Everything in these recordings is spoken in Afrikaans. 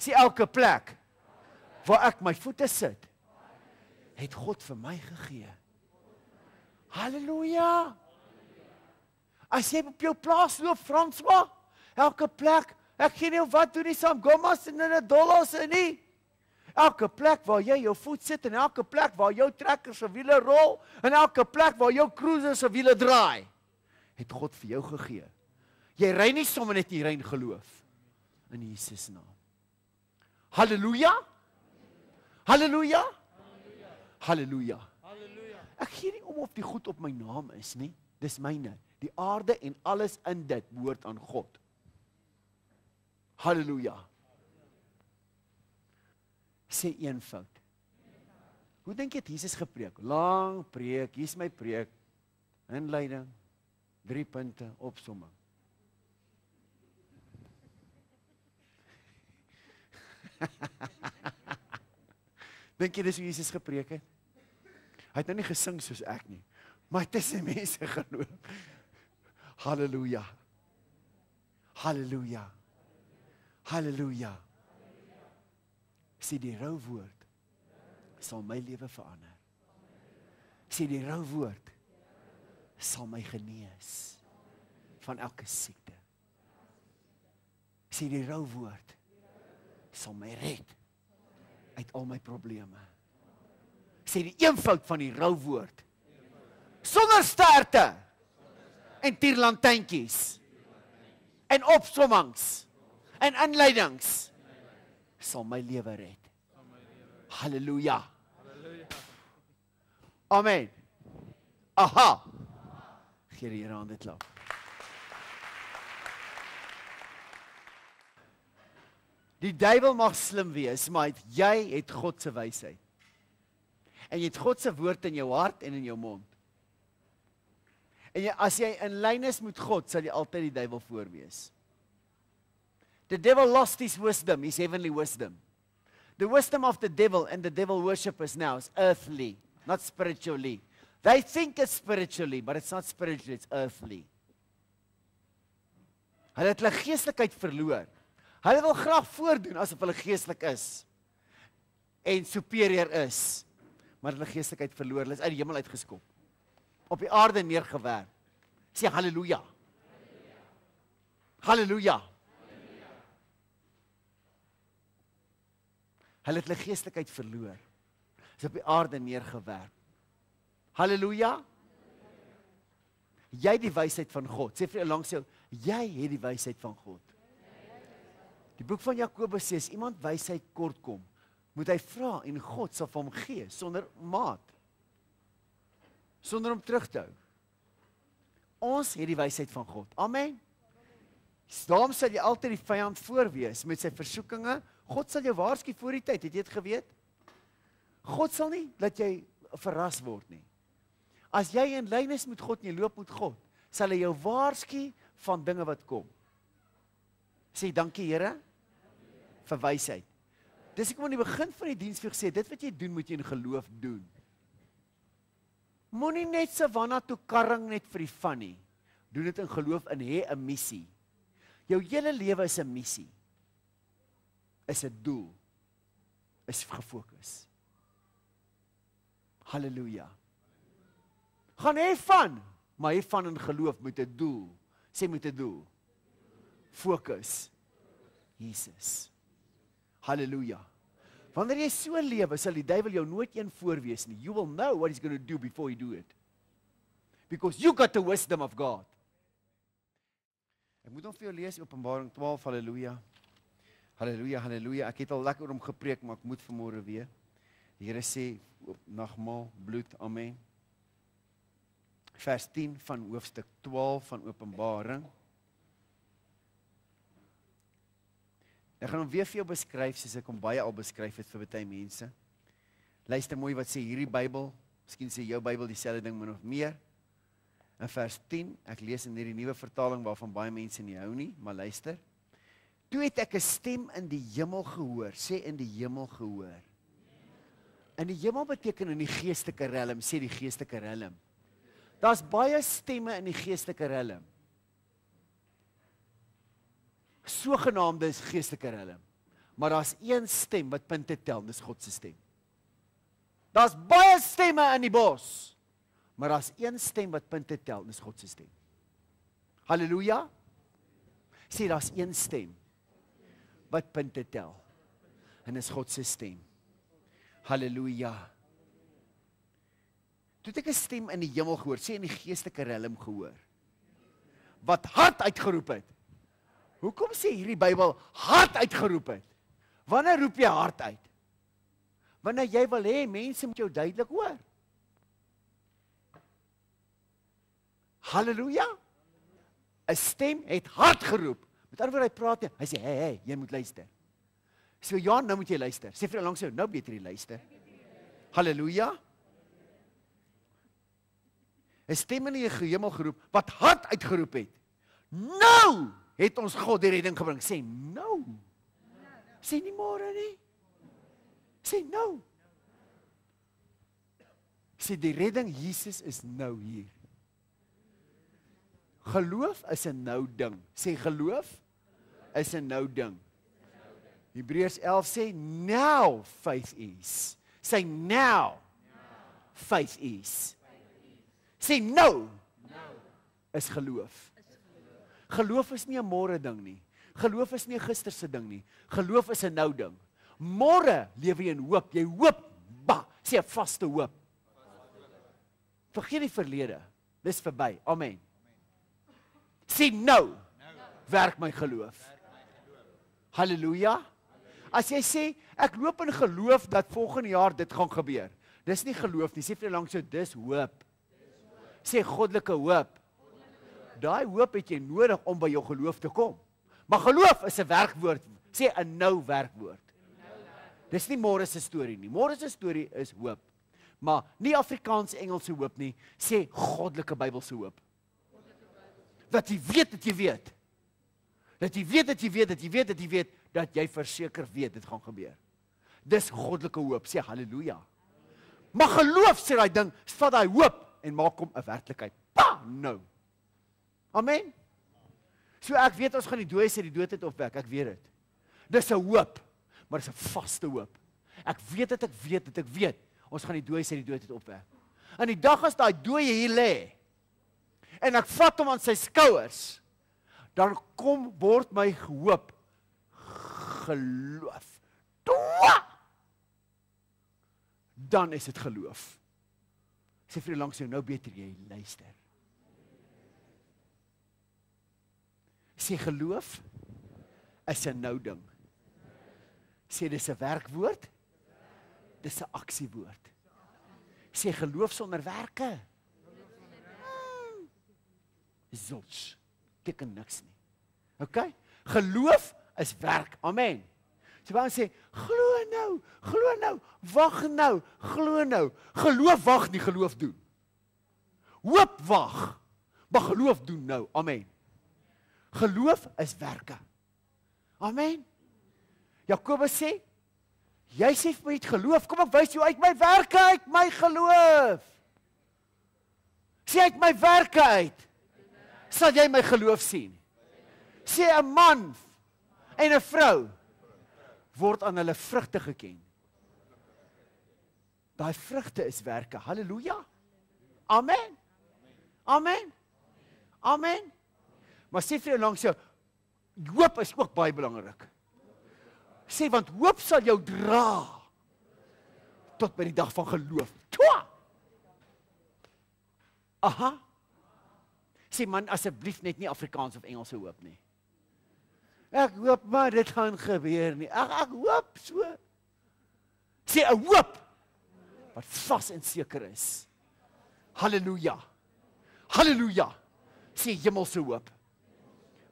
Sê elke plek waar ek my voete sit, het God vir my gegee. Halleluja! As jy op jou plaas loop, François, elke plek, ek gee nie wat doen nie, Samgomas en in 'n dollars en nie. Elke plek waar jy jou voet sit, en elke plek waar jou trekker se wiele rol, en elke plek waar jou cruiser se wiele draai, het God vir jou gegee. Jy ry nie sommer net, jy ry in geloof. In Jesus naam. Halleluja! Halleluja! Halleluja! Ek gee nie om of die goed op my naam is nie. Dis myne. Die aarde en alles in dit behoort aan God. Halleluja! Sê een fout. Hoe dink jy het Jesus gepreek? Lang preek, hier is my preek. Inleiding, 3 punte, opsomming. Dink jy dis hoe Jesus gepreek het? Hy het nou nie gesing soos ek nie, maar het tussen mense geloop. Halleluja. Halleluja. Halleluja. Sê die rou woord sal my lewe verander. Sê die rou woord sal my genees van elke siekte. Sê die rou woord sal my red uit al my probleme. Sê die eenvoud van die rou woord sonder sterte en tierlantynkies en opsommings en inleidings sal my lewe red. Halleluja. Amen. Aha. Gee die Here aan dit klap. Die duiwel mag slim wees, maar jy het God se wysheid. En jy het God se woord in jou hart en in jou mond. En as jy in lyn is met God, sal jy altyd die duiwel voorwees. The devil lost his wisdom, his heavenly wisdom. The wisdom of the devil and the devil worshippers now is earthly, not spiritually. They think it's spiritually, but it's not spiritually, it's earthly. Hulle het hulle geestelikheid verloor. Hulle wil graag voordoen asof hulle geestelik is en superior is, maar hulle geestelikheid verloor. Hulle is uit die hemel uitgeskop, op die aarde neergewerp. Sê halleluja. Halleluja. Hulle het hulle geestelikheid verloor. Is op die aarde neergewerp. Halleluja. Jy het die wysheid van God. Sê vir jou langs jou, jy het die wysheid van God. Die boek van Jakobus sê, as iemand wysheid kort kom, moet hy vra en God sal vir hom gee, sonder maat. Sonder om terug te hou. Ons het die wysheid van God. Amen. Daarom sal jy altyd die vyand voorwees met sy versoekinge. God sal jou waarsku voor die tyd, het jy dit geweet? God sal nie dat jy verras word nie. As jy in lyn is met God en jy loop met God, sal hy jou waarsku van dinge wat kom. Sê dankie Here vir wysheid. Dis ek aan die begin van die diens vir gesê, dit wat jy doen, moet jy in geloof doen. Moenie net Savannah toe karring net vir die van nie. Doen dit in geloof en hê 'n missie. Jou hele lewe is 'n missie. Is 'n doel. Is gefokus. Halleluja. Gaan hê van, maar hê van in geloof met 'n doel. Sê met 'n doel. Fokus. Jesus. Halleluja. Wanneer jy so lewe, sal die duiwel jou nooit een voorwees nie. You will know what he's going to do before you do it. Because you got the wisdom of God. Ek moet nog vir jou lees, Openbaring 12, halleluja. Halleluja, halleluja. Ek het al lekker om gepreek, maar ek moet vanmôre weer. Die Here sê, nagmaal, bloed, amen. Vers 10 van hoofstuk 12 van Openbaring. Ek gaan hom weer vir jou beskryf, soos ek hom baie al beskryf het vir baie mense. Luister mooi wat sê hierdie Bybel, miskien sê jou Bybel dieselfde ding, maar nog meer. In vers 10, ek lees in hierdie nuwe vertaling waarvan baie mense nie hou nie, maar luister. Toe het ek 'n stem in die hemel gehoor, sê in die hemel gehoor. In die hemel beteken in die geestelike realm, sê die geestelike realm. Daar's baie stemme in die geestelike realm. Sogenaamde geestelike realm. Maar daar's een stem wat punte tel, dis God se stem. Daar's baie stemme in die bos, maar daar's een stem wat punte tel, dis God se stem. Halleluja. Sê, daar's een stem wat punte tel, en dis God se stem. Halleluja. Toe het ek 'n stem in die hemel gehoor, sê in die geestelike riem gehoor, wat hard uitgeroep het. Hoekom sê hierdie Bybel hard uitgeroep het? Wanneer roep jy hard uit? Wanneer jy wil hê mense moet jou duidelik hoor. Halleluja. 'n Stem het hard geroep. Met ander woorde, hy praat nie. Hy sê, hey, jy moet luister. So ja, nou moet jy luister. Sê vir langs jou, nou beter jy luister. Halleluja. 'n Stem in die hemel geroep, wat hard uitgeroep het. Nou het ons God die redding gebring. Sê nou. Sê nie môre nie. Sê nou. Sê die redding Jesus is nou hier. Geloof is 'n nou ding. Sê geloof is 'n nou ding. Hebreërs 11 sê now faith is. Sê now faith is. Sê nou is geloof. Geloof is nie 'n môre ding nie. Geloof is nie 'n gisterse ding nie. Geloof is 'n nou ding. Môre lewe jy in hoop. Jy hoop, sê 'n vaste hoop. Vergeet die verlede. Dis verby. Amen. Sê nou werk my geloof. Halleluja. As jy sê, ek loop in geloof dat volgende jaar dit gaan gebeur. Dis nie geloof nie. Sê vir langs jou, dis hoop. Sê goddelike hoop. Daai hoop het jy nodig om by jou geloof te kom. Maar geloof is 'n werkwoord. Sê 'n nou werkwoord. Dis nie môre se storie nie. Môre se storie is hoop. Maar nie Afrikaanse Engelse hoop nie. Sê goddelike Bybelse hoop. Dat jy weet dat jy weet. Dat jy weet dat jy weet dat jy weet dat jy weet dat jy verseker weet dit gaan gebeur. Dis goddelike hoop. Sê halleluja. Maar geloof sê daai ding, vat daai hoop en maak hom 'n werklikheid. Nou. Amen. So ek weet ons gaan die dooies uit die dood uit opwek, ek weet dit. Dis 'n hoop, maar dis 'n vaste hoop. Ek weet dat ek weet dat ek weet ons gaan die dooies uit die dood uit opwek. En die dag as daai dooie hier lê en ek vat hom aan sy skouers, dan word my hoop geloof. Dan is dit geloof. Sê vir langs jou, nou beter jy luister. Sê geloof is 'n nou ding. Sê dis 'n werkwoord, dis 'n aksiewoord. Sê geloof sonder werke. Zilch. Teken niks nie. OK? Geloof is werk. Amen. So wou sê, glo nou, wag nou, glo nou. Geloof wag nie, geloof doen. Hoop wag, maar geloof doen nou. Amen. Geloof is werke. Amen. Jakobus sê, jy sê vir my het geloof, kom ek wys jou uit my werke, uit my geloof. Sê uit my werke uit, sal jy my geloof sien. Sê 'n man en 'n vrou word aan hulle vrugte geken. Daai vrugte is werke. Halleluja. Amen. Amen. Amen. Maar sê vir jou langs jou, hoop is ook baie belangrik. Sê, want hoop sal jou dra tot by die dag van geloof. Twa! Aha. Sê man, asseblief net nie Afrikaans of Engelse hoop nie. Ek hoop maar dit gaan gebeur nie. Ek hoop so. Sê 'n hoop wat vas en seker is. Halleluja. Halleluja. Sê hemelse hoop.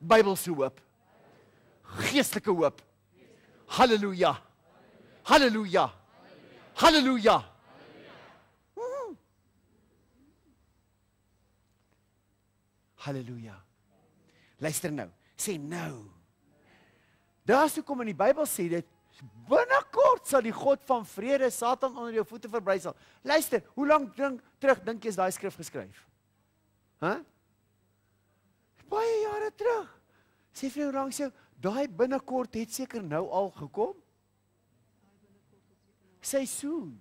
Bybelse hoop. Geestelike hoop. Halleluja. Halleluja. Halleluja. Halleluja. Luister nou. Sê nou. Daar's hoekom in die Bybel sê dit, binnekort sal die God van vrede Satan onder jou voete verbrysel. Luister, hoe lank terug dink jy is daai skrif geskryf? Baie jare terug. Sê vir jou langs jou, Daai binnekort het seker nou al gekom. Say soon.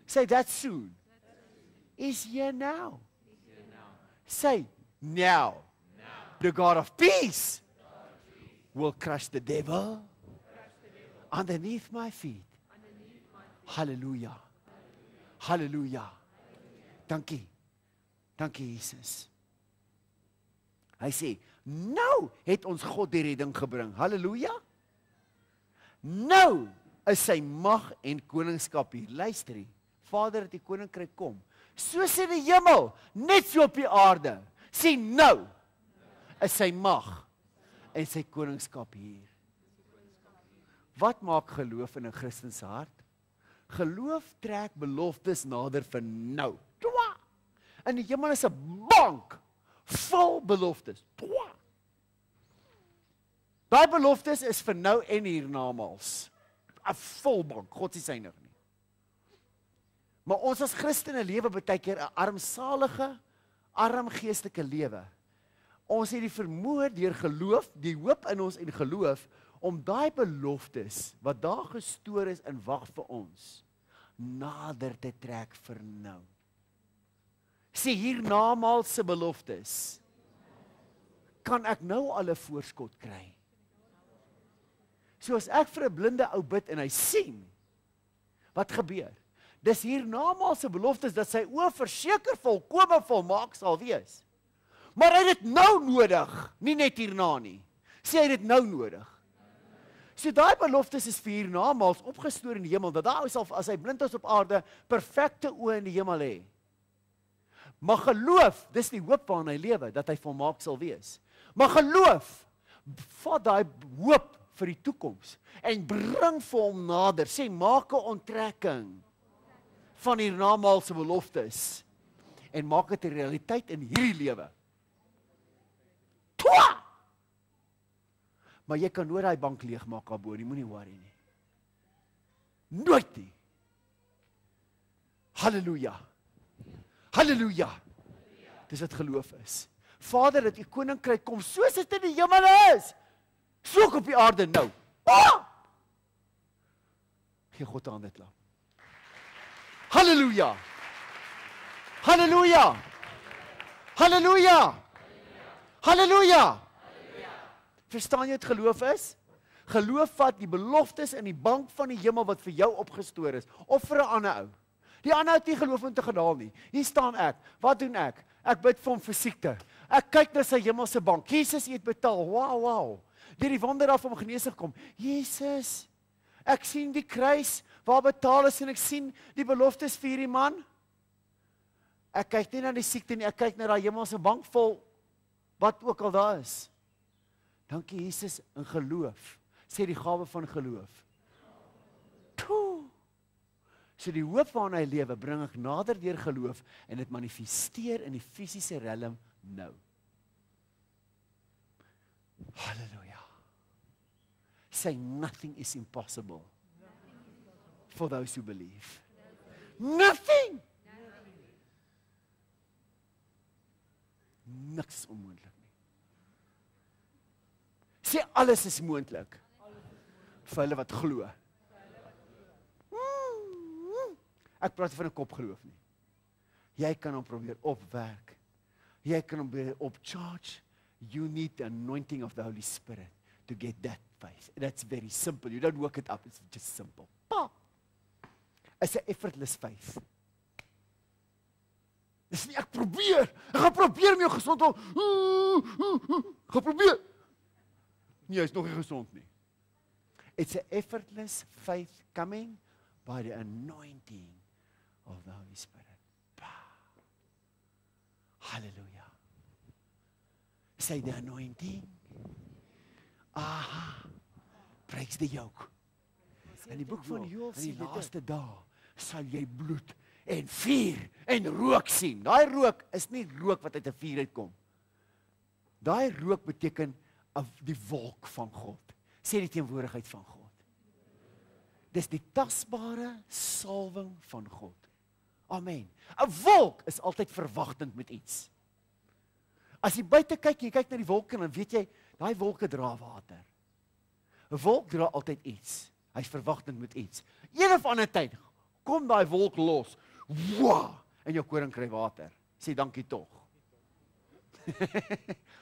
Say that soon. Is here now. Say now. The God of peace will crush the devil underneath my feet. Hallelujah. Hallelujah. Dankie. Dankie Jesus. Hy sê, nou het ons God die redding gebring. Halleluja. Nou is sy mag en koningskap hier. Luister hier. Vader, dat die koninkryk kom. Soos in die hemel, net so op die aarde. Sê nou is sy mag en sy koningskap hier. Wat maak geloof in 'n Christen se hart? Geloof trek beloftes nader vir nou. Twa! In die hemel is 'n bank vol beloftes. Twa! Daai beloftes is vir nou en hiernamaals. 'n Vol bank, God is synig nie. Maar ons as Christene lewe baie keer 'n armsalige, arm geestelike lewe. Ons het die vermoë deur geloof, die hoop in ons en geloof, om daai beloftes wat daar gestoor is in wag vir ons, nader te trek vir nou. Sê hiernamaals se beloftes, kan ek nou al 'n voorskot kry. So as ek vir 'n blinde ou bid en hy sien, wat gebeur? Dis hiernamaals se beloftes dat sy oë verseker volkome volmaak sal wees. Maar hy het dit nou nodig, nie net hierna nie. Sê hy dit nou nodig. So daai beloftes is vir hiernamaals opgestoor in die hemel, dat daar sal, as hy blind is op aarde, perfekte oë in die hemel hê. Maar geloof, dis die hoop waarin hy lewe, dat hy volmaak sal wees. Maar geloof, vat daai hoop vir die toekoms, en bring vir hom nader, sê, maak 'n onttrekking van hiernamaals se beloftes, en maak dit 'n realiteit in hierdie lewe. Twa! Maar jy kan nooit daai bank leegmaak daarbo, jy moenie worry nie. Nooit nie. Halleluja. Halleluja. Dis wat geloof is. Vader, dat u koninkryk kom soos dit in die hemel is, so ook op die aarde nou. Ah! Gee God 'n hande klap. Halleluja. Halleluja. Halleluja. Halleluja. Verstaan jy wat geloof is? Geloof vat die beloftes in die bank van die hemel wat vir jou opgestoor is, of vir 'n ander ou. Die ander het nie geloof om te gedaal nie. Hier staan ek. Wat doen ek? Ek bid vir hom vir siekte. Ek kyk na sy hemelse bank. Jesus het betaal. Wow. Deur die wonder af om genesing kom. Jesus, ek sien die kruis waar betaal is en ek sien die beloftes vir hierdie man. Ek kyk nie na die siekte nie, ek kyk na daai hemelse bank vol wat ook al daar is. Dankie Jesus, in geloof. Sê die gawe van geloof. So die hoop waarna hy lewe, bring ek nader deur geloof en dit manifesteer in die fisiese realm nou. Halleluja. Say nothing is impossible for those who believe. Nothing. Niks is onmoontlik nie. Sê alles is moontlik vir hulle wat glo. Ek praat van 'n kopgeloof nie. Jy kan hom probeer opwerk. Jy kan hom probeer opcharge. You need the anointing of the Holy Spirit to get that faith. That's very simple. You don't work it up. It's just simple. It's an effortless faith. Dis nie ek probeer. Ek gaan probeer om jou gesond te hou. Gaan probeer. Nee, hy's nog nie gesond nie. It's an effortless faith coming by the anointing of the Holy Spirit. Hallelujah. Say the anointing. Aha. Breaks the yoke. In die boek van Joël sien die laaste dae sal jy bloed en vuur en rook sien. Daai rook is nie rook wat uit 'n vuur uitkom. Daai rook beteken die wolk van God. Sê die teenwoordigheid van God. Dis die tasbare salwing van God. Amen. 'n Wolk is altyd verwagtend met iets. As jy buite kyk, jy kyk na die wolke, dan weet jy, daai wolke dra water. 'n wolk dra altyd iets. Hy's verwagtend met iets. Een of ander tyd kom daai wolk los. Wow! En jou koring kry water. Sê dankie tog.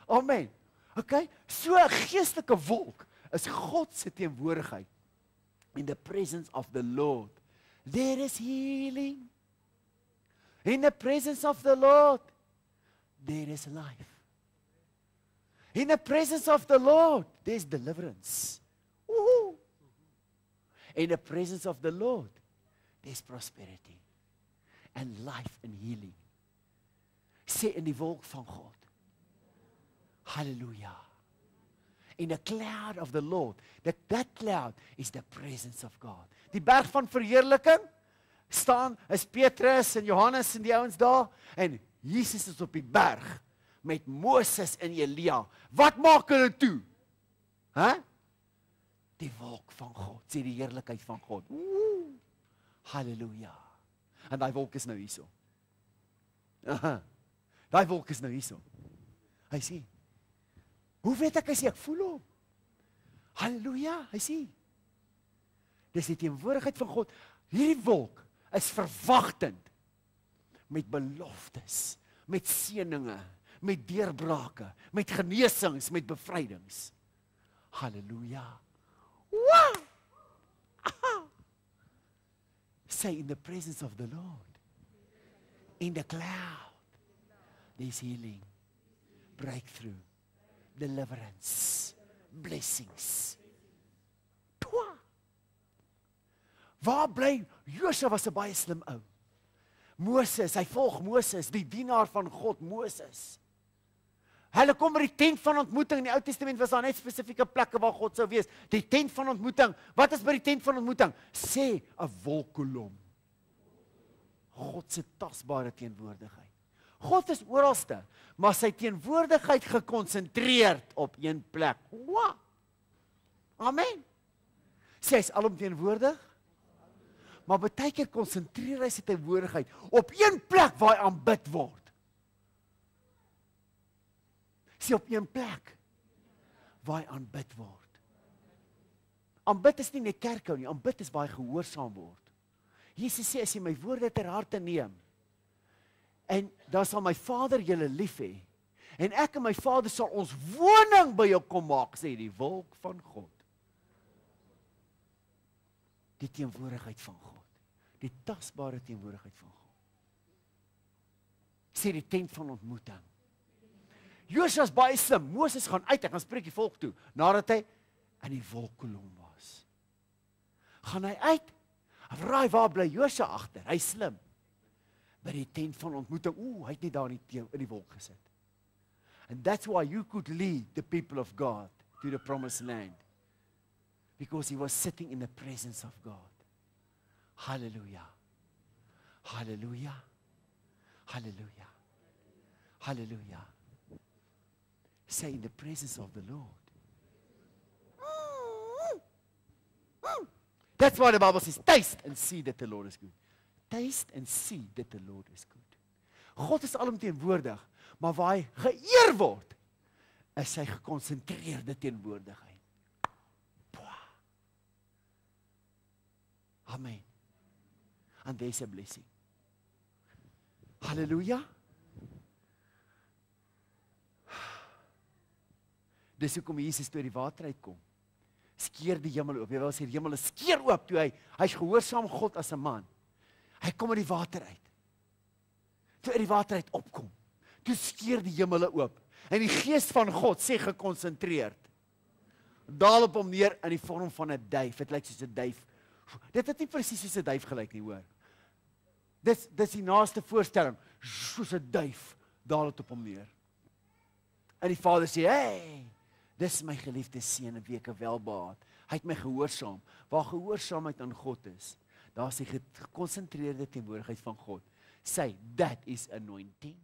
Amen. Okay? So 'n geestelike wolk is God se teenwoordigheid. In the presence of the Lord, there is healing. In the presence of the Lord, there is life. In the presence of the Lord, there's deliverance. Woohoo! In the presence of the Lord, there's prosperity. And life and healing. Sê in die wolk van God. Hallelujah. In the cloud of the Lord. That cloud is the presence of God. Die berg van verheerliking staan is Petrus en Johannes en die ouens daar. En Jesus is op die berg met Moses en Elia. Wat maak hulle toe? Die wolk van God. Sê die heerlikheid van God. Woe! Halleluja. En daai wolk is nou hierso. Daai wolk is nou hierso. Hy sê, hoe weet ek, ek voel hom. Halleluja, hy sê. Dis die teenwoordigheid van God. Hierdie wolk is verwagtend met beloftes, met seëninge, met deurbrake, met genesings, met bevrydings. Halleluja. Wow! Say in the presence of the Lord, in the cloud, there's healing, breakthrough, deliverance, blessings. Twa. Waar bly Josua? Was 'n baie slim ou. Moses, hy volg Moses, die dienaar van God, Moses. Hulle kom by die tent van ontmoeting. In die Ou Testament was daar net spesifieke plekke waar God sou wees. Die tent van ontmoeting. Wat is by die tent van ontmoeting? Sê 'n wolkkolom. God se tasbare teenwoordigheid. God is oralste, maar sy teenwoordigheid gekonsentreerd op een plek. Wow. Amen. Sê hy's alomteenwoordig, maar baie keer konsentreer hy sy teenwoordigheid op een plek waar hy aanbid word. Sê op een plek waar hy aanbid word. Aanbid is nie net kerk hou nie, aanbid is waar hy gehoorsaam word. Jesus sê, as jy my woorde ter harte neem, en dan sal my Vader julle lief hê, en ek en my Vader sal ons woning by jou kom maak, sê die wolk van God. Die teenwoordigheid van God, die tasbare teenwoordigheid van God. Sê die tent van ontmoeting. Josua is baie slim. Moses gaan uit, hy gaan spreek die volk toe, nadat hy in die wolkkolom was. Gaan hy uit, raai waar bly Josua agter? Hy slim. By die tent van ontmoeting, hy het nie daar in die wolk gesit. And that's why you could lead the people of God to the promised land. Because he was sitting in the presence of God. Hallelujah. Hallelujah. Hallelujah. Hallelujah. Say in the presence of the Lord. That's why the Bible says, taste and see that the Lord is good. Taste and see that the Lord is good. God is alomteenwoordig, maar waar hy geëer word, is sy gekonsentreerde teenwoordigheid. Amen. And there's a blessing. Hallelujah. Dis hoekom Jesus toe die water uitkom. Skeer die hemel oop. Jy wil sê die hemel is skeer oop toe hy's gehoorsaam God as 'n man. Hy kom uit die water uit. Toe uit die water uit opkom, toe skeer die hemele oop. En die gees van God sê gekonsentreerd. Daal op hom neer in die vorm van 'n duif. Dit lyk soos 'n duif. Dit het nie presies soos 'n duif gelyk nie, hoor. Dis die naaste voorstelling. Soos 'n duif daal dit op hom neer. En die Vader sê, hey, dis my geliefde seun, wie ek welbehaag. Hy het my gehoorsaam. Waar gehoorsaamheid aan God is, daar is die gekonsentreerde teenwoordigheid van God. Say, that is anointing.